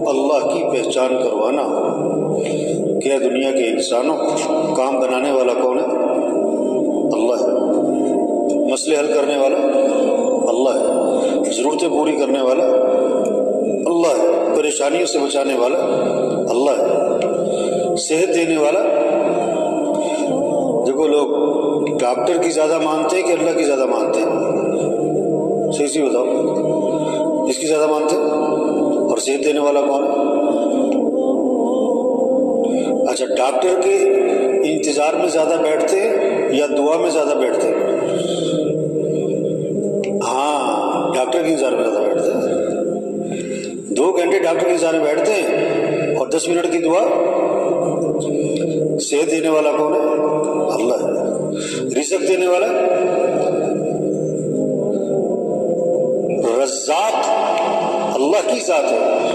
अल्लाह की पहचान करवाना। क्या दुनिया के इंसानों काम बनाने वाला कौन है? अल्लाह है। मसले हल करने वाला अल्लाह है। ज़रूरतें पूरी करने वाला अल्लाह है। परेशानियों से बचाने वाला अल्लाह है। सेहत देने वाला। देखो, लोग डॉक्टर की ज़्यादा मानते हैं कि अल्लाह की ज़्यादा मानते हैं? सही सी बताओ, किसकी ज़्यादा मानते हैं? और सेहत देने वाला कौन है? अच्छा, डॉक्टर के इंतजार में ज़्यादा बैठते हैं या दुआ में ज़्यादा बैठते हैं? हाँ, डॉक्टर के इंतजार में ज़्यादा बैठते हैं। 2 घंटे डॉक्टर के इंतजार में बैठते हैं और 10 मिनट की दुआ। सेहत देने वाला कौन है? अल्लाह है। रिज़्क़ देने वाला रज़्ज़ाक़ अल्लाह की ज़ात है।